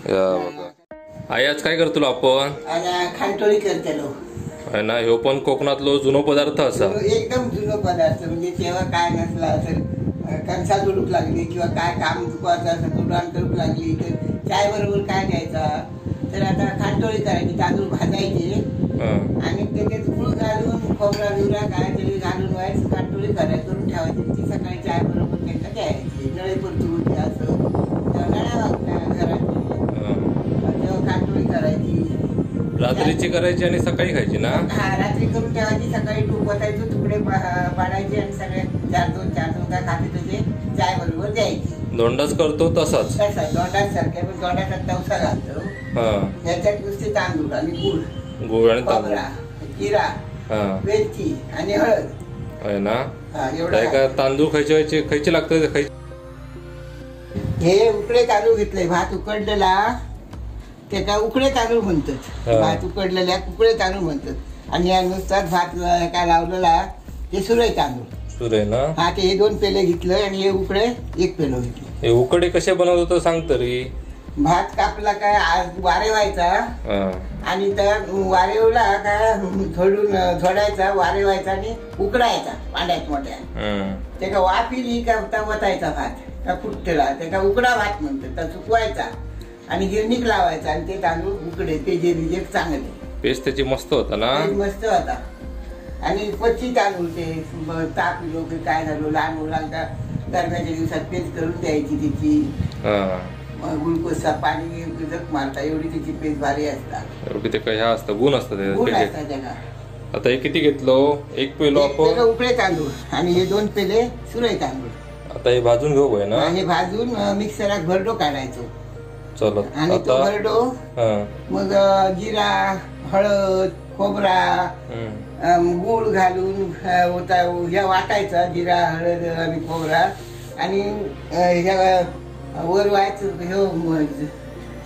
या बघा आई आज काय करतलो आपण? आता खांटोळी करतलो आहे ना. ह्यो पण कोकणातलो जुनो पदार्थ असा. एकदम जुनो पदार्थ. म्हणजे तेव्हा काय नसला तर कणसा तुडूक लागली किंवा काय काम चुकवायचं असं तुडान तुडूक लागली तर चाय बरोबर काय द्यायचा. तर आता खांटोळी करायची, तांदूळ भाजायचे आणि त्याच्यात गुळ घालून खोबरा बिवरा काय तरी घालून व्हायचं खांटोळी करून ठेवायची. ती सकाळी चाय बरोबर त्यांना द्यायची. नळे परतून असं नळ्या घराची तेव्हा खांटोळी करायची. रात्रीची करायची आणि सकाळी खायची ना. हा, रात्री करून ठेवायची, सकाळी वतायचो तुकडे पाडायचे आणि सगळे चार दोन काय खाते त्याचे चाय बरोबर द्यायची. दोंडाच करतो तसाच दोंडाच सारख्या, पण दोंडाचा तवसा घालतो. याच्यात नुसते तांदूळ आणि गुळ आणि खोबरा, जिरा, वेलची आणि हळद आहे ना. एवढं का तांदूळ खायचे लागतात. हे उकडे तांदूळ घेतले. भात उकडलेला त्याचा उकडे तांदूळ म्हणतात. भात उकडलेल्या उकडे तांदूळ म्हणतात. आणि या नुसताच भात काय लावलेला ते सुरई तांदूळ. सुरई ना. हा, ते हे 2 पेले घेतलं आणि हे उकडे 1 पेलं घेतलं. हे उकडे कसे बनवतो सांग तरी. भात कापला काय वारे व्हायचा आणि त्या वारेवला काय झोडायचा, वारे व्हायचा आणि उकडायचा पाण्यात मोठ्या. त्याला वाफिली का वतायचा भात का फुटतेला त्याला उकडा भात म्हणतात. तर सुकवायचा आणि गिरणीक लावायचा आणि ते तांदूळ उकडे ते चांगले. पेस्ट त्याची मस्त होता ना. मस्त होता. आणि पच्ची तांदूळ ते ताप लोक काय झालं लहान मुलांना गरम्याच्या दिवसात पेस्ट करून द्यायची त्याची. गुळकोसा पाणी जग मारता एवढी त्याची पेस्ट भारी असतात. ते काय असतं गुण असतं त्याला. आता हे किती घेतलो? 1 पेलो आपण उकडे तांदूळ आणि हे 2 पेले सुरई तांदूळ. आता हे भाजून घेऊ ना. हे भाजून मिक्सरात भरडो काढायचो. चलो. आणि तो भरडो मग जिरा, हळद, खोबरा, गुळ घालून ह्या वाटायचा. जिरा, हळद आणि खोबरा आणि ह्या वर व्हायचं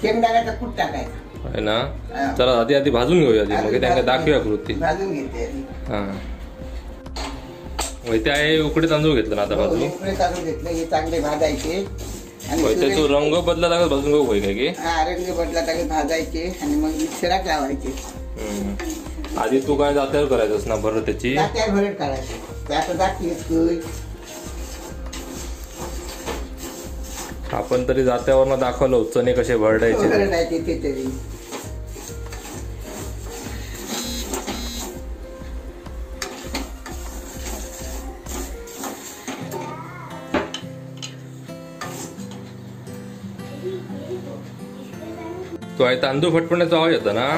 शेंगदाण्याचा कूट टाकायचा आहे ना. चला आधी भाजून घेऊया. मग त्यांना दाखवूया कृती. भाजून घेते. ते आहे उकडे तांदूळ घेतलं ना आता भाजून. उकडे तांदूळ घेतले हे चांगले भाजायचे आणि त्याचा रंग बदला लागत भाजून घेऊ काय की. रंग बदला लागत भाजायचे आणि मग मिक्सरात लावायचे. आधी तू काय जात्यावर करायचंस ना भरत त्याची. जात्यावर भरत काढायचे. त्यात दाखवतेस आपण तरी जात्यावर दाखवलं चणे कसे भरडायचे ते तरी. तो आहे तांदूळ फटफटण्याचा आवाज येतो ना.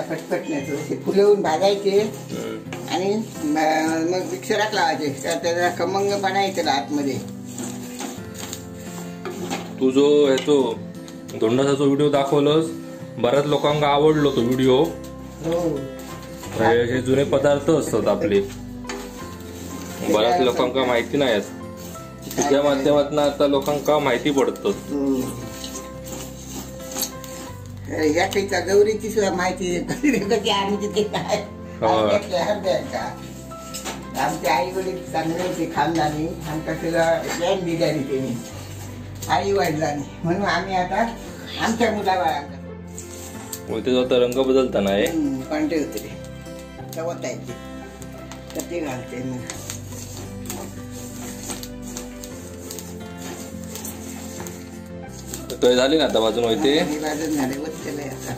फटफटण्याचं फुलवून भाजायचे आणि मग मिक्सरात लावायचे. त्याचा खमंगपणा येतो आतमध्ये. तू जो ह्याचो दोंडाचा व्हिडिओ दाखवलंस बऱ्याच लोकांना आवडलो तो व्हिडिओ. हे जुने पदार्थ असतात आपले. बऱ्याच लोकांना माहिती नाही. तुझ्या माध्यमातून आता लोकांना माहिती पडतं. या काहीचा गौरीची सुद्धा माहिती कशी आणि तिथे काय आमचे आई वडील चांगले होते खानदानी. आमच्या सगळं ज्ञान दिल्या त्यांनी आई वडिलांनी. म्हणून आम्ही आता आमच्या मुलाबाळांना त्याचा रंग बदलता नाही पांढरे होते वतायचे तर ते घालते. तो झाली ना आता भाजून होते. भाजून झाले वतलेलं आता.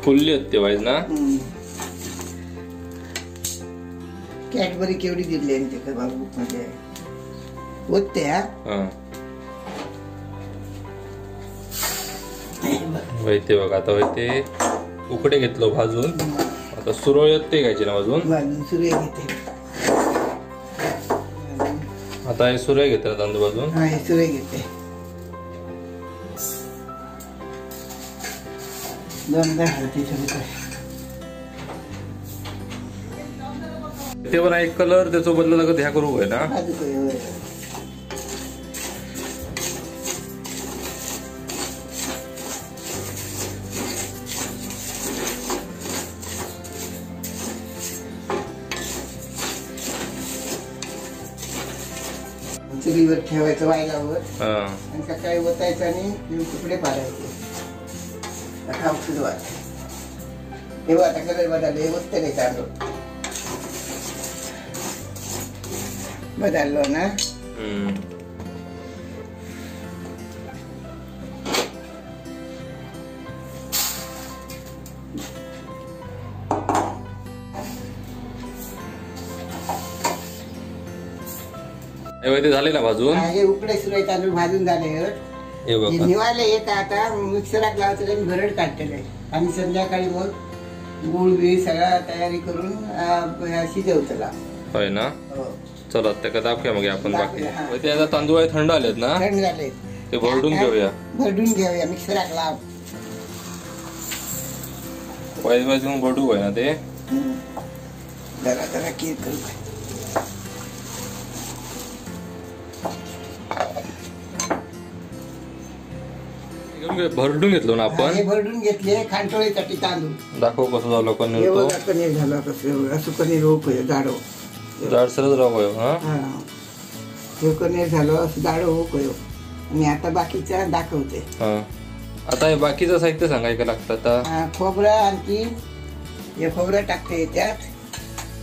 फुलली होते वाईज ना. कॅडबरी केवढी दिली ते बाबू मध्ये होते. वैते बघा आता वैते उकडे घेतलो भाजून. आता सुरळ येते घ्यायची ना भाजून. सुरई घेते आता हे सुरई घेते ना तांदूळ भाजून. सुरई घेते. 2दा हळदी ते पण एक कलर त्याचा बदला लागत ह्या करू आहे ना. चुलीवर ठेवायचं वायलावर हा आणि सकाळी ओतायचं आणि तुकडे पाडायचे. आता औषध वाट तेव्हा आता कलर बदलले ओतते नाही तांदूळ बदललो ना. ते झाले ना भाजून. हे उकडे सुरू आहे तांदूळ भाजून झाले. हे बघा निवाले येत आता मिक्सरात लावायचं आणि भरड काढतेले आणि संध्याकाळी मग गुळ बिळ सगळा तयारी करून शिजवतला. होय ना. चला त्याला दाखवूया मग आपण बाकी. दाखवूया, हा. ते आता तांदूळ आहे थंड आलेत ना. थंड झाले ते भरडून घेऊया. भरडून घेऊया मिक्सरात लाव. वाईज वाईज भरडू आहे ना ते. जरा जरा केक करू. भरडून घेतलो ना आपण. हे भरडून घेतले खांटोळीसाठी तांदूळ. दाखव कसं झालं कणीर तो. कणीर झालं कसं असं कणीर होप जाडो जाडसरच राहू. हा हे कणीर झालं असं जाडो होप. आणि आता बाकीच्या दाखवते. आता हे बाकीचं साहित्य सांगायचं लागतं. आता खोबरं आणखी हे खोबरं टाकते याच्यात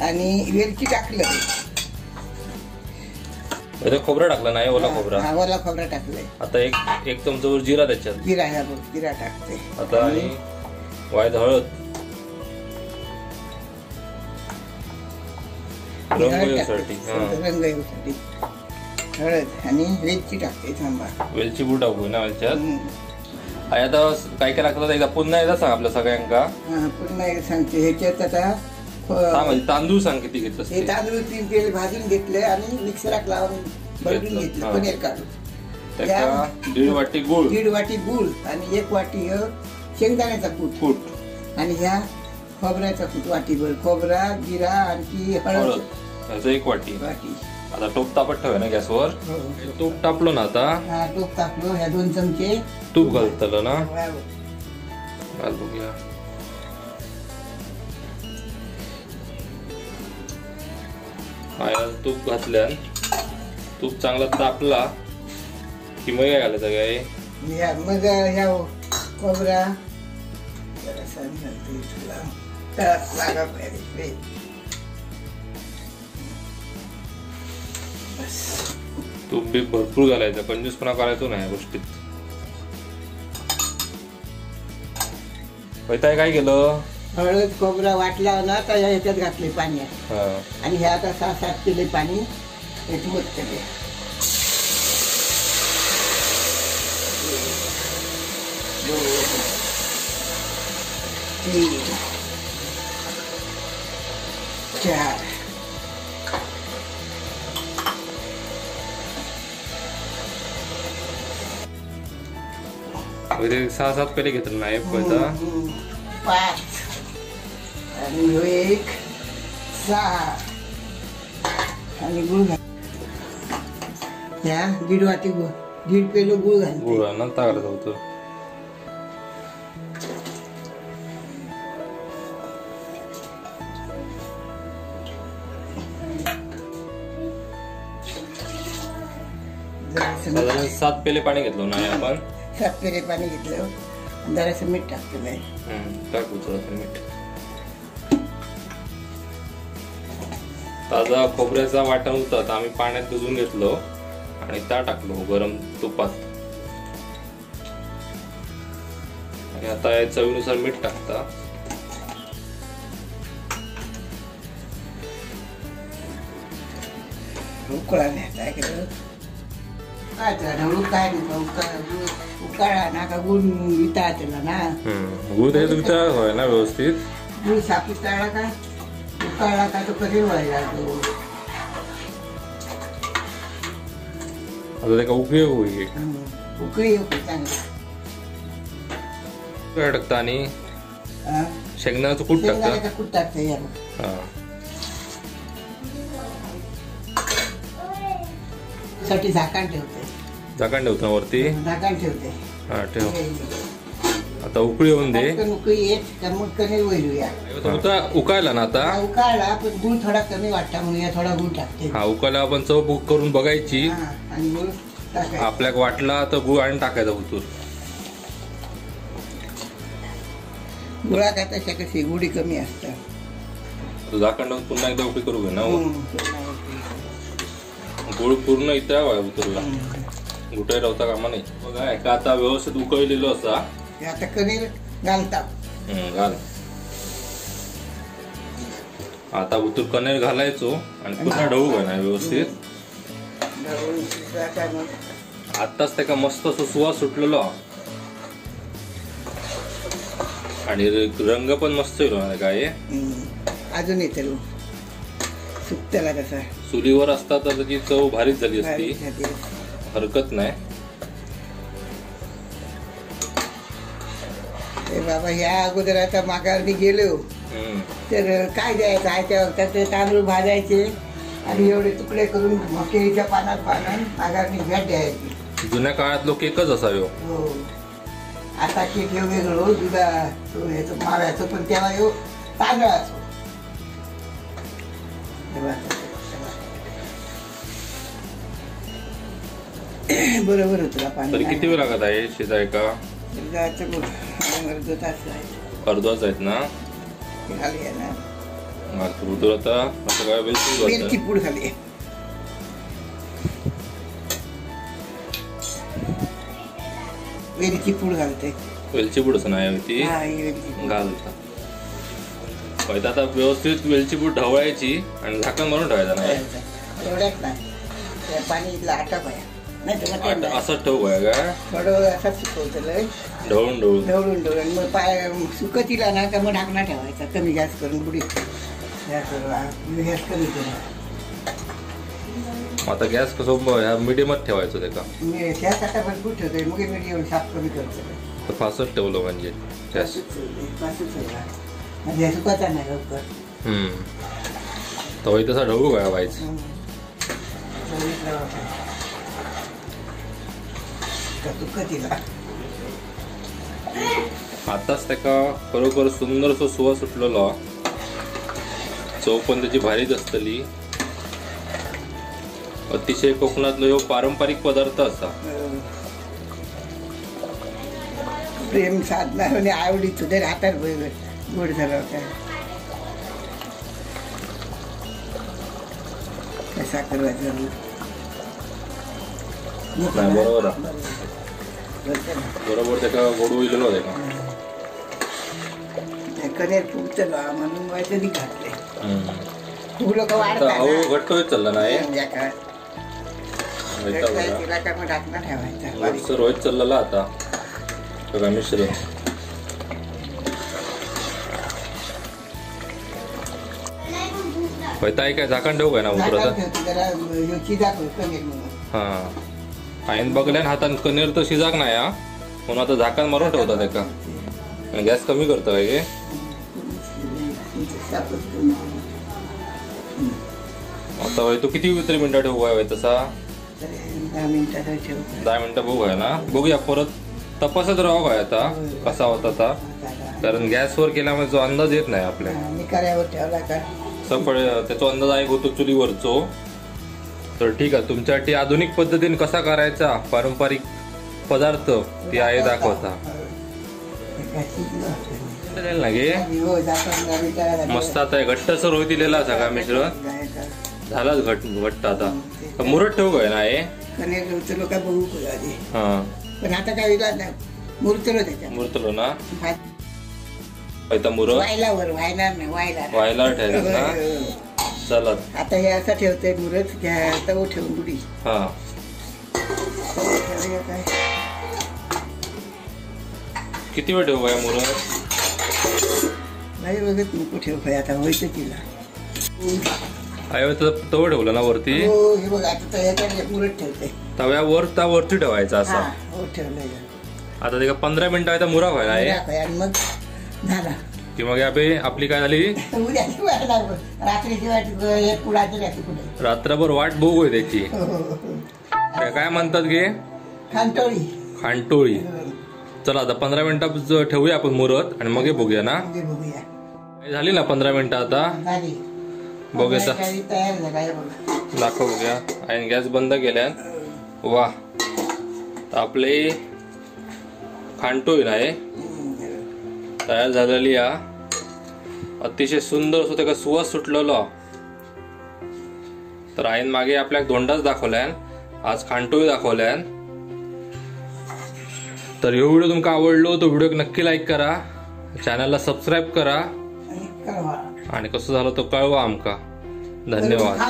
आणि वेलची टाकलं. खोबरं टाकलं नाही ओला खोबरा. ओला खोबरं टाकलंय. आता एक चमचावर जिरा त्याच्यात. जिरा ह्या बघ जिरा टाकते आता आणि वायद हळद रंग येण्यासाठी हळद आणि वेलची टाकते. थांबा वेलची पूड टाकू ना याच्यात. आता काय काय लागतं एकदा पुन्हा एकदा सांग आपल्या सगळ्यांका. पुन्हा एकदा सांगते. ह्याच्यात आता तांदूळ सांग किती घेतलं. हे तांदूळ 3 तेल भाजून घेतले आणि मिक्सरात लावून भरडून घेतलं पनीर काढून. 1.5 वाटी गुळ. 1.5 वाटी गुळ आणि 1 वाटी शेंगदाण्याचा कूट आणि ह्या खोबऱ्याचा कूट वाटीभर. खोबरा जिरा आणखी हळद 1 वाटी. आता टोप तापत ठेवा ना गॅसवर. तूप तापलो ना आता. तूप तापलो. ह्या 2 चमचे तूप घालतलं ना. घाल बघूया. तूप घातल्या. तूप चांगला तापला कि मग काय घालायचं काय. मग ह्या खोबरा लागा पाहिजे. तूप बी भरपूर घालायचं. कंजूसपणा करायचो नाही गोष्टीत. काय केलं. हळद खोबरा वाटला ना तर ह्याच्यात घातले पाण्यात आणि ह्या आता 6-7 केले पाणी याच्यात केले. चार 6-7 पेले घेतलं नाही. 5 आणि 1 6 आणि गुळ घाल. ह्या 1.5 वाटी गुळ 1.5 पेलो गुळ घाल. गुळ नंतर घालत होतो. साधारण 7 पेले पाणी घेतलं नाही आपण. 7 पेले पाणी घेतलं. जरासं मीठ टाकलं आहे. टाकू थोडंसं मीठ. ताजा खोबऱ्याचा वाटा होता तर आम्ही पाण्यात भिजून घेतलो आणि त्या टाकलो गरम तुपात. आणि आता चवीनुसार मीठ टाकता. उकळा नाही काय काय उकाळा ना का गुळ वितळला ना. गुळ त्याच्यात वितळ होय ना व्यवस्थित. गुळ सापी तळला का उकाळला का तो कधी व्हायला आता त्याचा उपयोग होईल. उकळी चांगली. काय टाकता आणि शेंगदाण्याचं कूट टाकता. कूट टाकते. साठी झाकण ठेवते. झाकण ठेवतो वरती. झाकण ठेवते. हा ठेव. आता उकळी येऊन दे. उकळी येत का मग कणीर वैरूया. आता उकायला ना आता उकाळला पण गुळ थोडा कमी वाटता म्हणून थोडा गुळ टाकते. हा उकायला आपण चव बुक करून बघायची. आणि गुळ टाकायचा. आपल्याला वाटला तर गुळ आणि टाकायचा उतूर. गुळा का तशा कशी गुढी कमी असतात. झाकण लावून पुन्हा एकदा उकळी करू घे ना. गुळ पूर्ण इथे उतरला. गुटाई राहता कामा नाही. बघा एका आता व्यवस्थित उकळलेलो असा. आता कणीर घालता. घाल. आता उतूर कणीर घालायचो आणि पुन्हा ढवू घालणार व्यवस्थित. आताच त्याका मस्त सुवास सुटलेलो आणि रंग पण मस्त येईल काय. अजून येते सुकतेला कसा चुलीवर असता तर त्याची चव भारीच झाली असती. हरकत नाही. बाबा ह्या अगोदर आता मागावरती गेलो तर काय द्यायचं आयच्या वक्तात ते तांदूळ भाजायचे आणि एवढे तुकडे करून केळीच्या पानात मागावरती भेट द्यायची. जुन्या काळात लोक एकच असावे. हो आता केक वेगळं दुधा माव्याचं पण तेव्हा येऊ तांदळाचं. बरोबर होतं पाणी. तरी किती वेळ लागत आहे शिजाय का? अर्धा तास अर्धाच आहेत ना. खाली आहे ना. आता काय वेलची पूड खाली. वेलची पूड घालते. वेलची पूडच नाही ती घालता. आता व्यवस्थित वेलची पूड ढवळायची आणि झाकण मारून ठेवायचं नाही. एवढ्याच नाही पाणी इथला आटा पाया नाही असंच ठेवू आहे का? थोडं असंच सुकवतं ढवळून ढवळून ढवळून ढवळून मग पाय सुकतीला ना का मग ढाकणा ठेवायचा कमी गॅस करून बुडी गॅस कमी करून. आता गॅस कसं मिडियमच ठेवायचं ते का? गॅस आता भरपूर ठेवतोय मग मिडियम साफ कमी करतो. फासच ठेवलं म्हणजे गॅस म्हणजे सुकायचा नाही लवकर. तवही तसा ढवळू काय व्हायचं. आताच त्याका खरोखर सुंदर सुवास सुटलेलो. चव पण त्याची भारीच असतली. अतिशय कोकणातलो ह्यो पारंपरिक पदार्थ असा. प्रेम साधना आणि आवडी सुद्धा राहतात गोड झाला होता. कसा करवायचा बरोबर बरोबर त्याका गोड होईल का? कनेर फुगतं म्हणून व्हायचं घातले. खूप लोक वाढतात. घट्ट होत चालला नाही. ढाकणा ठेवायचा. रोहित चाललेला आता सगळा मिश्र. ताई काय झाकण ठेवू काय ना उतरत. हा आईन बघल्यान हातान कनेर तर शिजाक नाही म्हणून आता झाकण मारून ठेवतात एका. गॅस कमी करतो काय. आता तू किती तरी मिनिटं ठेवू काय तसा? 10 मिनिटं बघू आहे ना. बघूया परत तपासत राहू काय आता कसा होता आता. कारण गॅसवर केल्यामुळे जो अंदाज येत नाही आपल्या. त्याचा अंदाज आहे होतो चुलीवरचो. तर ठीक आहे तुमच्यासाठी आधुनिक पद्धतीने कसा करायचा पारंपरिक पदार्थ ते आहे दाखवता. मस्त आता घट्टसर होई दिलेला सगळा मिश्रण झालाच घट्ट. आता मुरत ठेवू काय ना हे. पण आता काय मुरतलो ना. मुरत व्हायला ठेवायचं ना. चला आता हे असं ठेवते मुरत तव ठेवून बुडी. हा किती वेळ ठेवू मुरत? नाही बघत नको ठेव काय आता व्हायचं तिला. तव ठेवलं ना वरती. हे बघ आता मुरत ठेवते तव्यावर वरती ठेवायचा असा. ठेवलंय आता ते 15 मिनिटं मुरा व्हायला आहे. आणि मग झाला की मग आपली काय झाली रात्रभर वाट बघू त्याची. काय म्हणतात गे? खांटोळी. खांटोळी. चला आता 15 मिनिटं ठेवूया आपण मुरत आणि मग हे बघूया ना. म्हणजे बघूया. झाली ना 15 मिनिटं आता. झाली. बघूया तयार झाला आहे बघा. दाखव बघूया. आणि गॅस बंद केल्या. वा आपले खांडटोळी नाही तयार झालेली या. अतिशय सुंदर असं त्याचा सुवास सुटलेलो. तर आईन मागे आपल्याक दोंडाच दाखवल्यान, आज खांडटोळी दाखवल्यान. तर ह्यो व्हिडिओ तुमका आवडलो तर व्हिडिओ नक्की लाईक करा, चॅनलला सबस्क्राईब करा आणि कसं झालं तो कळवा आमका. धन्यवाद.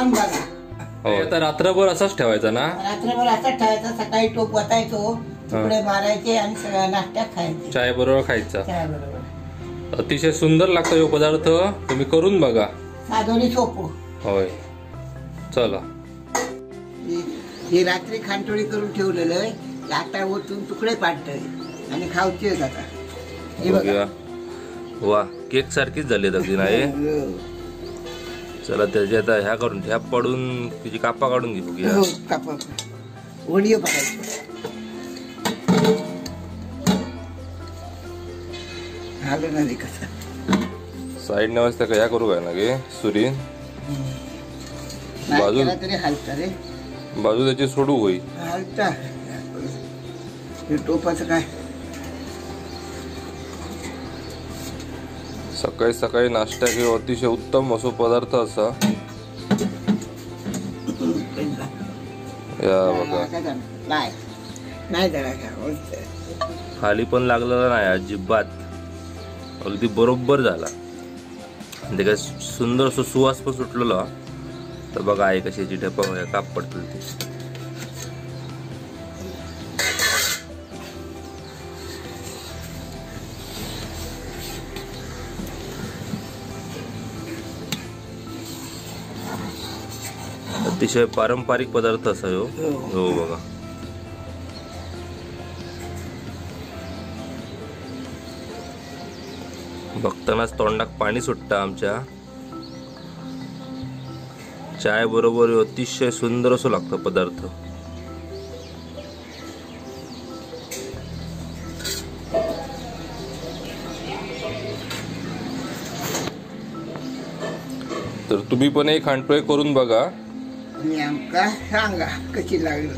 हो तर रात्रभर असाच ठेवायचा ना. रात्रभर असाच ठेवायचा. सकाळी टोप वतायचो, तुकडे मारायचे आणि सगळ्या नाश्त्यात खायचे. चाय बरोबर खायचा. चाय बरोबर. अतिशय सुंदर लागतो हा पदार्थ. तुम्ही करून बघा. साधोनी सोपो. होय चला. हे रात्री खांडटोळी करून ठेवलेलं आहे. आता ओतून तुकडे पाडतोय आणि खाऊचे आता. हे बघा. वा केक सारखीच झाली अगदी नाही. चला त्याची आता ह्या करून ह्या पडून तिची कापा काढून घेऊ घ्या. कापा वडिओ पाडायचं. आलं नाही कसं साईडने वाजता ह्या करू काय ना गे सुरी बाजू तरी हालता रे. बाजू त्याची सोडू होई हालता. टोपाचं काय सकाळी सकाळी नाश्ता किंवा अतिशय उत्तम असो पदार्थ असा. या बघा नाही खाली पण लागलेला नाही अजिबात. अगदी बरोबर झाला. ते काय सुंदर असं सुवास पण सुटलेला. तर बघा आहे कशाची ढेपा काप पडतील ती. अतिशय पारंपरिक पदार्थ असा हो बघा. बघतानाच तोंडात पाणी सुटतं आमच्या. चाय बरोबर अतिशय सुंदर असं लागतं पदार्थ. तर तुम्ही पण एक खांडटोळी करून बघा आणि आमका सांगा कशी लागली.